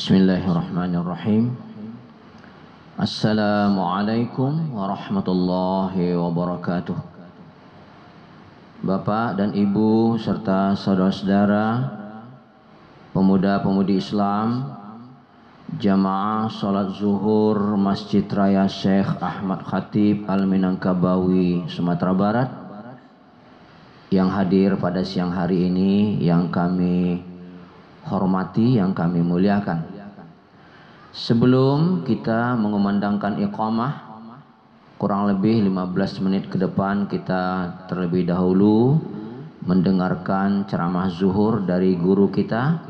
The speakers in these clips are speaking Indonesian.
Bismillahirrahmanirrahim. Assalamualaikum warahmatullahi wabarakatuh. Bapak dan Ibu serta saudara-saudara, pemuda-pemudi Islam, jamaah salat zuhur Masjid Raya Syekh Ahmad Khatib Al-Minangkabawi, Sumatera Barat, yang hadir pada siang hari ini, yang kami hormati, yang kami muliakan. Sebelum kita mengumandangkan iqamah, kurang lebih 15 menit ke depan kita terlebih dahulu mendengarkan ceramah zuhur dari guru kita,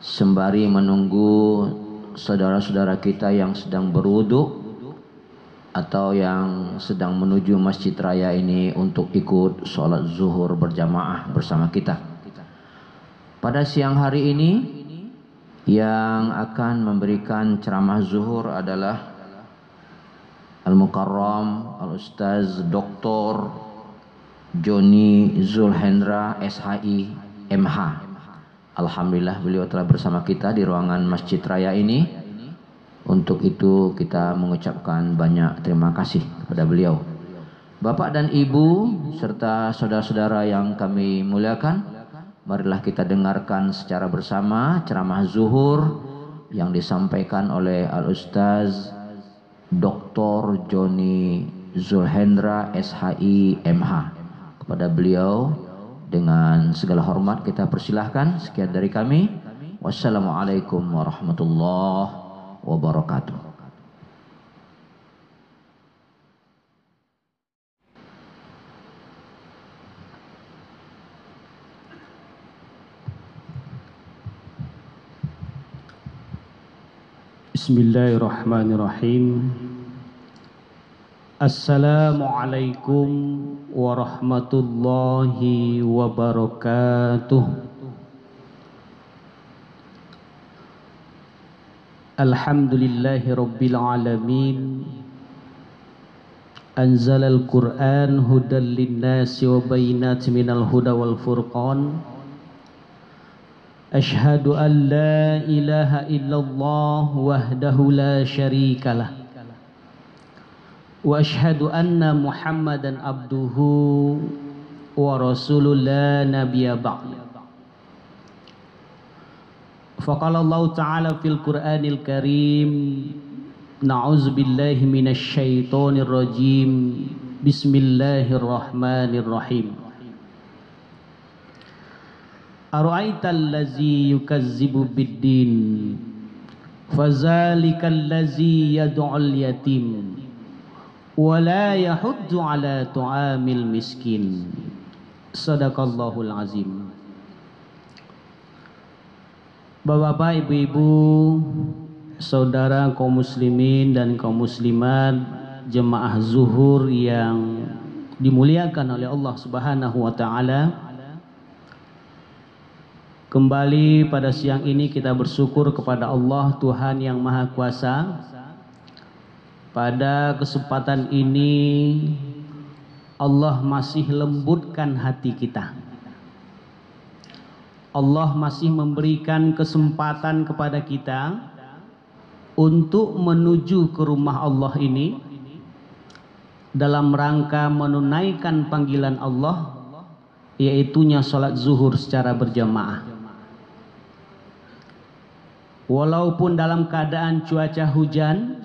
sembari menunggu saudara-saudara kita yang sedang berwudu atau yang sedang menuju masjid raya ini untuk ikut sholat zuhur berjamaah bersama kita. Pada siang hari ini yang akan memberikan ceramah zuhur adalah Al-Mukarram Al-Ustaz Dr. Joni Zulhendra SHI MH. Alhamdulillah beliau telah bersama kita di ruangan Masjid Raya ini. Untuk itu kita mengucapkan banyak terima kasih kepada beliau. Bapak dan Ibu serta saudara-saudara yang kami muliakan, marilah kita dengarkan secara bersama ceramah zuhur yang disampaikan oleh Al-Ustaz Dr. Joni Zulhendra SHI MH. Kepada beliau dengan segala hormat kita persilahkan. Sekian dari kami. Wassalamualaikum warahmatullahi wabarakatuh. Bismillahirrahmanirrahim. Assalamualaikum warahmatullahi wabarakatuh. Alhamdulillahi rabbil alamin. Anzalal Qur'an hudan linnasi wa bayinatin minal huda wal furqan. Ashhadu an la ilaha illallah wahdahu la syarikalah wa ashhadu anna Muhammadan abduhu wa rasuluhu la nabiyya ba'd. Faqala Allah ta'ala fil Qur'anil Karim, na'udzu billahi minasy syaithanir rajim. Bismillahirrahmanirrahim. Ara'aital ladzi yukazzibu biddin fadzalikal ladzi yad'ul yatim wa la yahuddu ala tu'amil miskin. Shadaqallahul azim. Bapak-bapak, ibu-ibu, saudara kaum muslimin dan kaum muslimat, jemaah zuhur yang dimuliakan oleh Allah Subhanahu wa taala. Kembali pada siang ini kita bersyukur kepada Allah Tuhan yang Maha Kuasa. Pada kesempatan ini Allah masih lembutkan hati kita. Allah masih memberikan kesempatan kepada kita untuk menuju ke rumah Allah ini dalam rangka menunaikan panggilan Allah, yaitunya sholat zuhur secara berjamaah. Walaupun dalam keadaan cuaca hujan,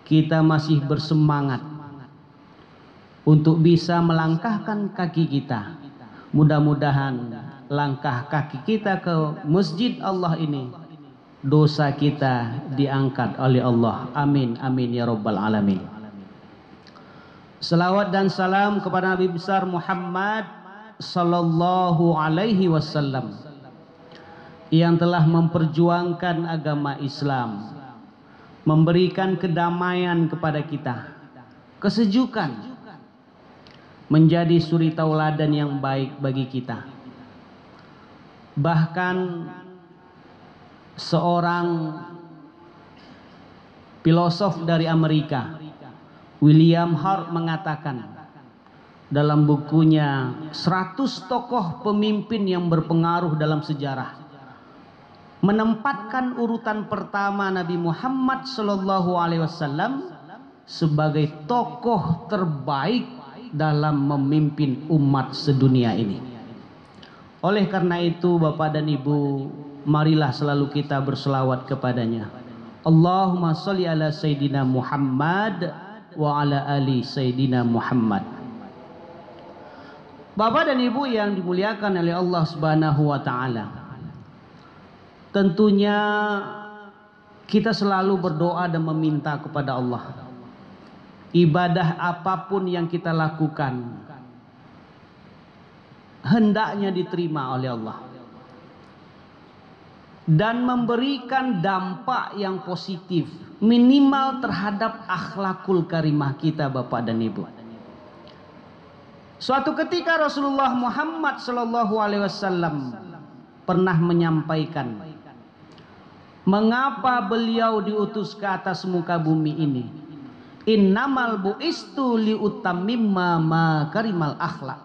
kita masih bersemangat untuk bisa melangkahkan kaki kita. Mudah-mudahan langkah kaki kita ke masjid Allah ini, dosa kita diangkat oleh Allah. Amin, amin ya rabbal alamin. Salawat dan salam kepada Nabi besar Muhammad sallallahu alaihi wasallam yang telah memperjuangkan agama Islam, memberikan kedamaian kepada kita, kesejukan, menjadi suri tauladan yang baik bagi kita. Bahkan seorang filosof dari Amerika, William Hart, mengatakan dalam bukunya 100 tokoh pemimpin yang berpengaruh dalam sejarah, menempatkan urutan pertama Nabi Muhammad sallallahu alaihi wasallam sebagai tokoh terbaik dalam memimpin umat sedunia ini. Oleh karena itu Bapak dan Ibu, marilah selalu kita berselawat kepadanya. Allahumma sholli ala Sayyidina Muhammad wa ala ali Sayyidina Muhammad. Bapak dan Ibu yang dimuliakan oleh Allah Subhanahu wa taala, tentunya kita selalu berdoa dan meminta kepada Allah. Ibadah apapun yang kita lakukan hendaknya diterima oleh Allah dan memberikan dampak yang positif minimal terhadap akhlakul karimah kita Bapak dan Ibu. Suatu ketika Rasulullah Muhammad sallallahu alaihi wasallam pernah menyampaikan mengapa beliau diutus ke atas muka bumi ini. Innamal bu'istu liutammimma makarimal akhlak.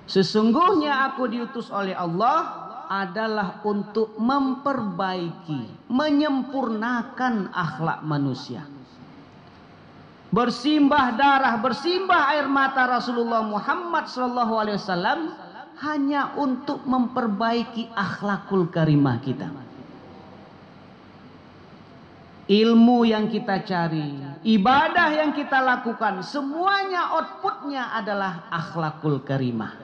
Sesungguhnya aku diutus oleh Allah adalah untuk memperbaiki, menyempurnakan akhlak manusia. Bersimbah darah, bersimbah air mata Rasulullah Muhammad SAW hanya untuk memperbaiki akhlakul karimah kita. Ilmu yang kita cari, ibadah yang kita lakukan, semuanya outputnya adalah akhlakul karimah.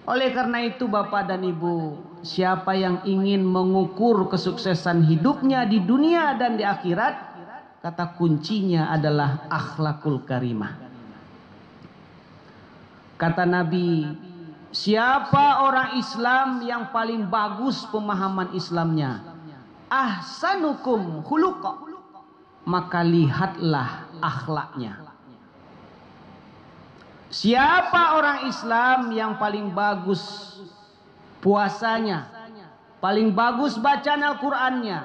Oleh karena itu Bapak dan Ibu, siapa yang ingin mengukur kesuksesan hidupnya di dunia dan di akhirat, kata kuncinya adalah akhlakul karimah. Kata Nabi, siapa orang Islam yang paling bagus pemahaman Islamnya? Ahsanukum khuluqa, maka lihatlah akhlaknya. Siapa orang Islam yang paling bagus puasanya, paling bagus bacaan Al-Qur'annya,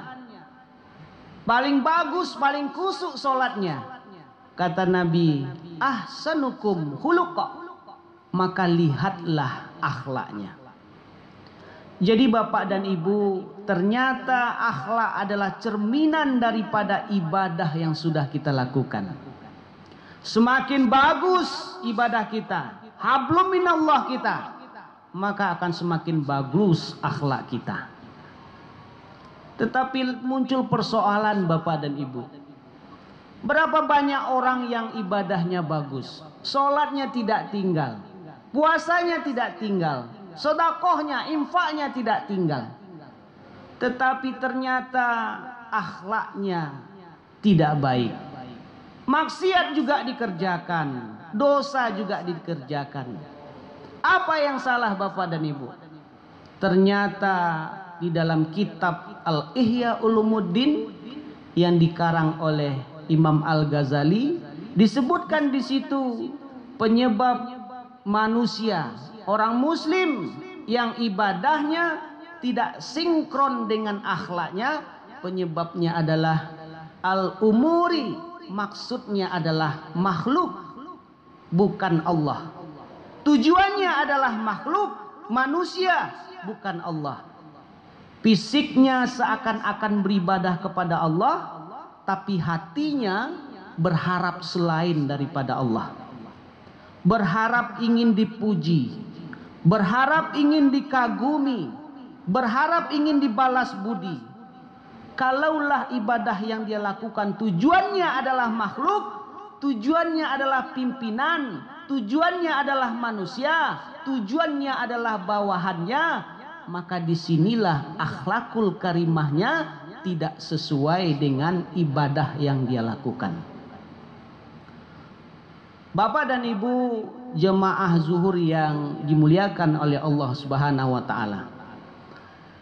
paling bagus, paling kusuk solatnya, kata Nabi, ahsanukum khuluqa, maka lihatlah akhlaknya. Jadi Bapak dan Ibu, ternyata akhlak adalah cerminan daripada ibadah yang sudah kita lakukan. Semakin bagus ibadah kita, hablum minallah kita, maka akan semakin bagus akhlak kita. Tetapi muncul persoalan Bapak dan Ibu. Berapa banyak orang yang ibadahnya bagus, sholatnya tidak tinggal, puasanya tidak tinggal, sedekahnya, infaknya tidak tinggal, tetapi ternyata akhlaknya tidak baik. Maksiat juga dikerjakan, dosa juga dikerjakan. Apa yang salah Bapak dan Ibu? Ternyata di dalam kitab Al-Ihya Ulumuddin yang dikarang oleh Imam Al-Ghazali disebutkan di situ penyebab manusia, orang muslim yang ibadahnya tidak sinkron dengan akhlaknya, penyebabnya adalah al-umuri, maksudnya adalah makhluk, bukan Allah. Tujuannya adalah makhluk, manusia, bukan Allah. Fisiknya seakan-akan beribadah kepada Allah, tapi hatinya berharap selain daripada Allah. Berharap ingin dipuji, berharap ingin dikagumi, berharap ingin dibalas budi. Kalaulah ibadah yang dia lakukan tujuannya adalah makhluk, tujuannya adalah pimpinan, tujuannya adalah manusia, tujuannya adalah bawahannya, maka disinilah akhlakul karimahnya tidak sesuai dengan ibadah yang dia lakukan. Bapak dan Ibu jemaah zuhur yang dimuliakan oleh Allah Subhanahu wa taala.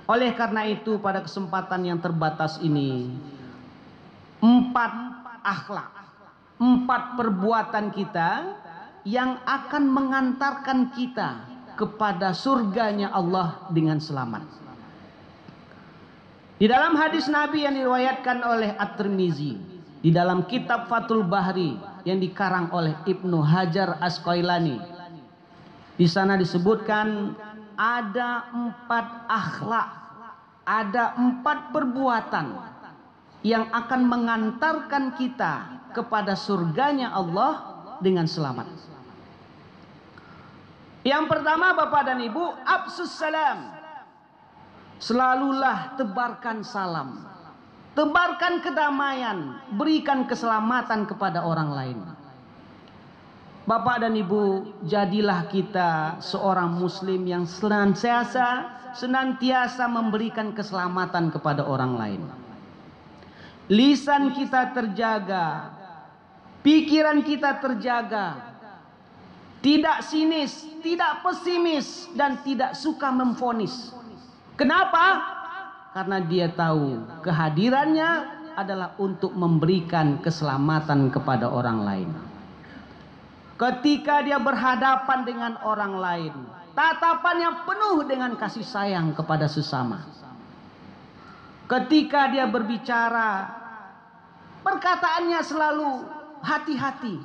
Oleh karena itu pada kesempatan yang terbatas ini, 4 akhlak, 4 perbuatan kita yang akan mengantarkan kita kepada surganya Allah dengan selamat. Di dalam hadis Nabi yang diriwayatkan oleh At-Tirmizi, di dalam kitab Fathul Bahri yang dikarang oleh Ibnu Hajar Asqalani, di sana disebutkan ada 4 akhlak ada 4 perbuatan yang akan mengantarkan kita kepada surganya Allah dengan selamat. Yang pertama, Bapak dan Ibu, afsus salam. Selalulah tebarkan salam, tebarkan kedamaian, berikan keselamatan kepada orang lain. Bapak dan Ibu, jadilah kita seorang muslim yang senantiasa memberikan keselamatan kepada orang lain. Lisan kita terjaga, pikiran kita terjaga, tidak sinis, tidak pesimis, dan tidak suka memvonis. Kenapa? Karena dia tahu kehadirannya adalah untuk memberikan keselamatan kepada orang lain. Ketika dia berhadapan dengan orang lain, tatapannya penuh dengan kasih sayang kepada sesama. Ketika dia berbicara, perkataannya selalu hati-hati.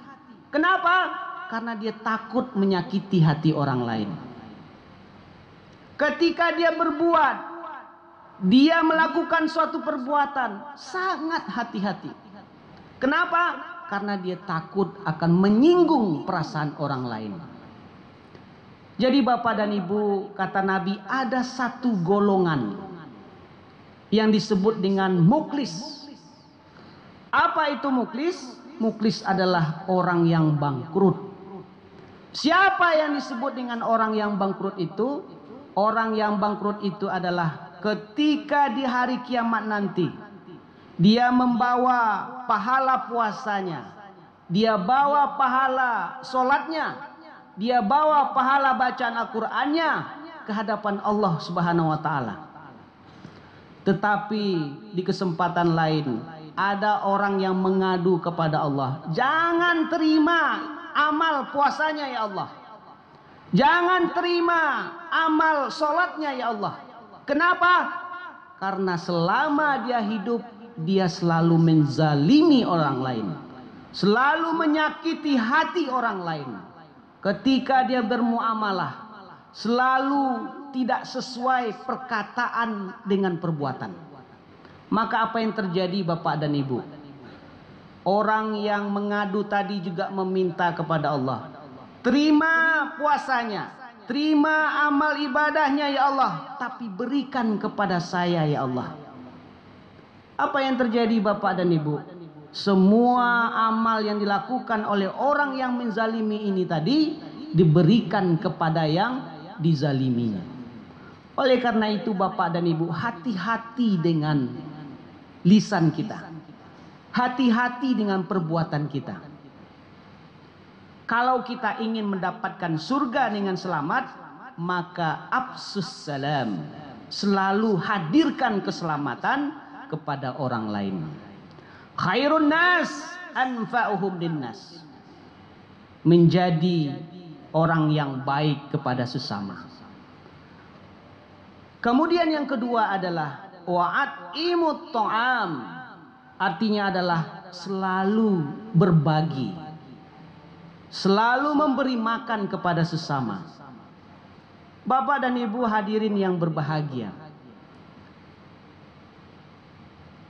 Kenapa? Karena dia takut menyakiti hati orang lain. Ketika dia berbuat, dia melakukan suatu perbuatan, sangat hati-hati. Kenapa? Karena dia takut akan menyinggung perasaan orang lain. Jadi Bapak dan Ibu, kata Nabi, ada satu golongan yang disebut dengan muklis. Apa itu muklis? Muklis adalah orang yang bangkrut. Siapa yang disebut dengan orang yang bangkrut itu? Orang yang bangkrut itu adalah ketika di hari kiamat nanti, dia membawa pahala puasanya, dia bawa pahala solatnya, dia bawa pahala bacaan Al-Qur'annya ke hadapan Allah Subhanahu wa taala. Tetapi di kesempatan lain ada orang yang mengadu kepada Allah, "Jangan terima amal puasanya ya Allah. Jangan terima amal solatnya ya Allah." Kenapa? Karena selama dia hidup, dia selalu menzalimi orang lain, selalu menyakiti hati orang lain. Ketika dia bermuamalah, selalu tidak sesuai perkataan dengan perbuatan. Maka apa yang terjadi Bapak dan Ibu? Orang yang mengadu tadi juga meminta kepada Allah, terima puasanya, terima amal ibadahnya ya Allah, tapi berikan kepada saya ya Allah. Apa yang terjadi Bapak dan Ibu? Semua amal yang dilakukan oleh orang yang menzalimi ini tadi diberikan kepada yang dizaliminya. Oleh karena itu Bapak dan Ibu, hati-hati dengan lisan kita. Hati-hati dengan perbuatan kita. Kalau kita ingin mendapatkan surga dengan selamat, maka afsus salam. Selalu hadirkan keselamatan kepada orang lain. Khairun nas anfa'uhum linnas. Menjadi orang yang baik kepada sesama. Kemudian yang kedua adalah wa'at'imut ta'am. Artinya adalah selalu berbagi, selalu memberi makan kepada sesama. Bapak dan Ibu hadirin yang berbahagia,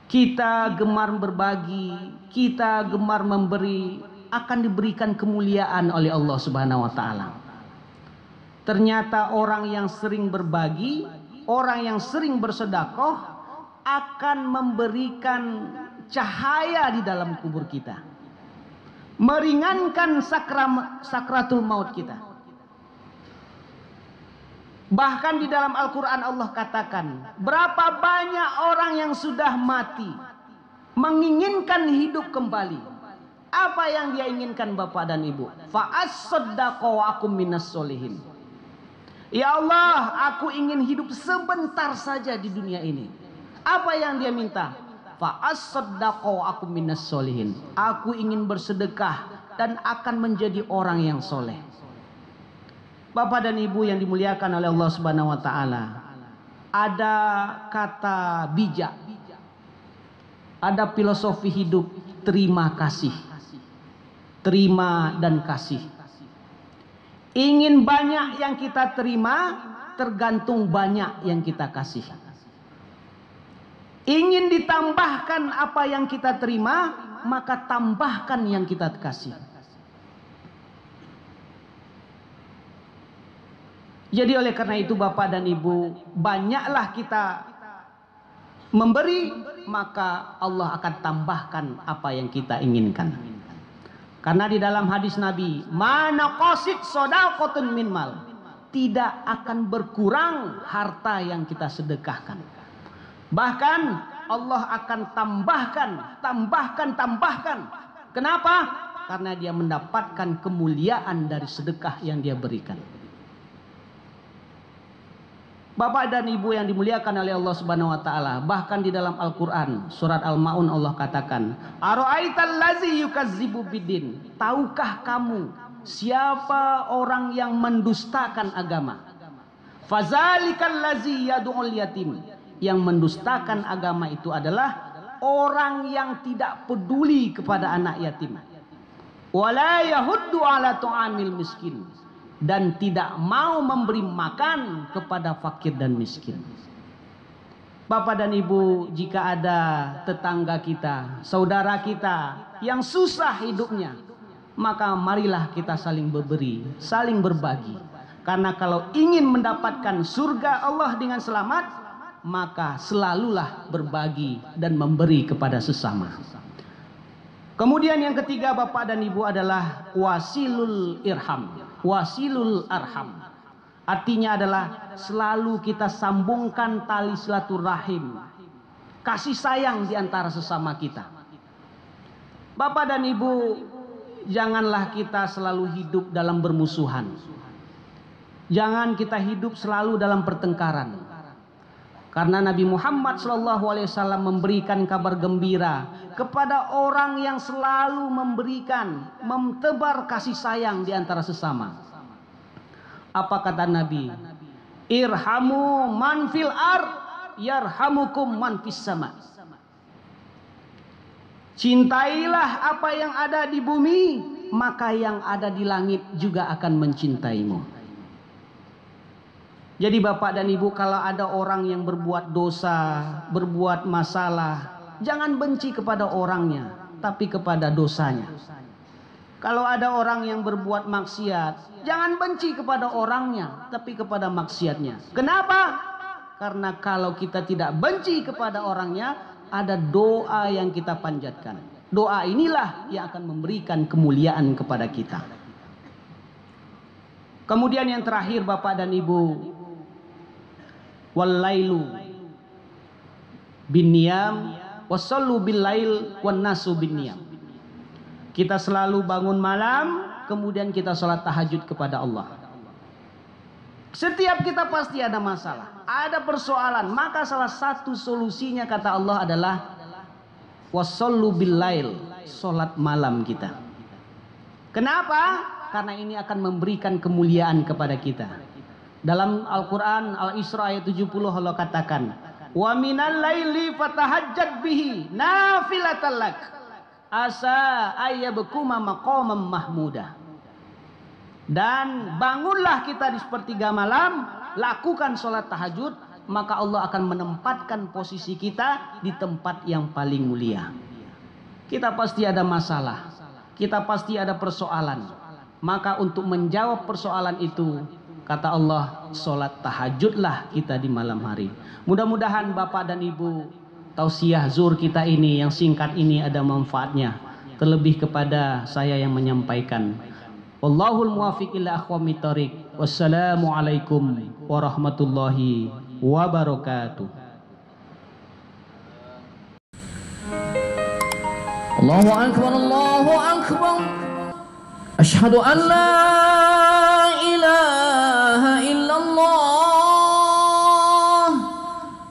kita gemar berbagi, kita gemar memberi, akan diberikan kemuliaan oleh Allah Subhanahu wa taala. Ternyata orang yang sering berbagi, orang yang sering bersedekah akan memberikan cahaya di dalam kubur kita, meringankan sakratul maut kita. Bahkan di dalam Al-Quran Allah katakan, berapa banyak orang yang sudah mati menginginkan hidup kembali. Apa yang dia inginkan Bapak dan Ibu? Fa'as-saddaqo wa akum minas solihin. Ya Allah, aku ingin hidup sebentar saja di dunia ini. Apa yang dia minta? Fa'as-saddaqo aku minas solihin. Aku ingin bersedekah dan akan menjadi orang yang soleh. Bapak dan Ibu yang dimuliakan oleh Allah Subhanahu wa taala, ada kata bijak, ada filosofi hidup, terima kasih. Terima dan kasih. Ingin banyak yang kita terima, tergantung banyak yang kita kasih. Ingin ditambahkan apa yang kita terima, maka tambahkan yang kita kasih. Jadi oleh karena itu Bapak dan Ibu, banyaklah kita memberi, maka Allah akan tambahkan apa yang kita inginkan. Karena di dalam hadis Nabi, mana qasid shadaqatun min mal, tidak akan berkurang harta yang kita sedekahkan. Bahkan Allah akan tambahkan. Kenapa? Karena dia mendapatkan kemuliaan dari sedekah yang dia berikan. Bapak dan Ibu yang dimuliakan oleh Allah Subhanahu wa taala, bahkan di dalam Al-Qur'an surat Al-Maun Allah katakan, "Ara'aital ladzi yukazzibu biddin?" Tahukah kamu siapa orang yang mendustakan agama? Fazalikal ladzi yad'ul yatim. Yang mendustakan agama itu adalah orang yang tidak peduli kepada anak yatim. Wala yahuddu ala tu'amil miskin. Dan tidak mau memberi makan kepada fakir dan miskin. Bapak dan Ibu, jika ada tetangga kita, saudara kita yang susah hidupnya, maka marilah kita saling berberi, saling berbagi. Karena kalau ingin mendapatkan surga Allah dengan selamat, maka selalulah berbagi dan memberi kepada sesama. Kemudian yang ketiga Bapak dan Ibu adalah wasilul irham. Wasilul arham artinya adalah selalu kita sambungkan tali silaturahim, kasih sayang di antara sesama kita. Bapak dan Ibu, janganlah kita selalu hidup dalam bermusuhan. Jangan kita hidup selalu dalam pertengkaran. Karena Nabi Muhammad SAW memberikan kabar gembira kepada orang yang selalu memberikan, mentebar kasih sayang di antara sesama. Apa kata Nabi? Irhamu man fil ard yarhamukum man fis sama. Cintailah apa yang ada di bumi, maka yang ada di langit juga akan mencintaimu. Jadi Bapak dan Ibu, kalau ada orang yang berbuat dosa, berbuat masalah, jangan benci kepada orangnya, tapi kepada dosanya. Kalau ada orang yang berbuat maksiat, jangan benci kepada orangnya, tapi kepada maksiatnya. Kenapa? Karena kalau kita tidak benci kepada orangnya, ada doa yang kita panjatkan. Doa inilah yang akan memberikan kemuliaan kepada kita. Kemudian yang terakhir Bapak dan Ibu, wallailu binniyam wasallu billail wan nasu binniyam. Kita selalu bangun malam, kemudian kita sholat tahajud kepada Allah. Setiap kita pasti ada masalah, ada persoalan, maka salah satu solusinya kata Allah adalah wasallu billail, sholat malam kita. Kenapa? Karena ini akan memberikan kemuliaan kepada kita. Dalam Al-Quran Al-Isra ayat 70 Allah katakan, wa minal laili fatahajjad bihi nafilatan lak asa ayyabkuma maqamam mahmudah. Dan bangunlah kita di sepertiga malam, lakukan sholat tahajud, maka Allah akan menempatkan posisi kita di tempat yang paling mulia. Kita pasti ada masalah, kita pasti ada persoalan, maka untuk menjawab persoalan itu, kata Allah, sholat tahajudlah kita di malam hari. Mudah-mudahan Bapak dan Ibu, tausiah zuhur kita ini yang singkat ini ada manfaatnya. Terlebih kepada saya yang menyampaikan. Wallahul muwaffiq ila aqwamit thoriq. Wassalamualaikum warahmatullahi wabarakatuh. Allahu akbar, Allahu akbar. Asyhadu an la ilaha illallah.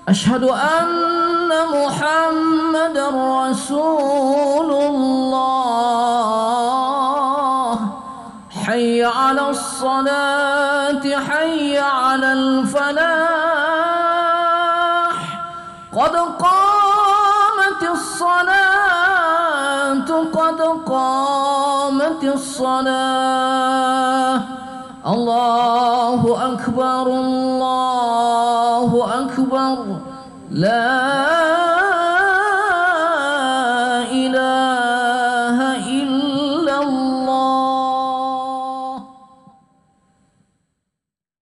Asyhadu anna Muhammadar Rasulullah. Hayya 'alas salati, hayya 'alal falah. Qad qamatis salatu, qad qamatis salah. Allahu akbar, Allahu akbar. La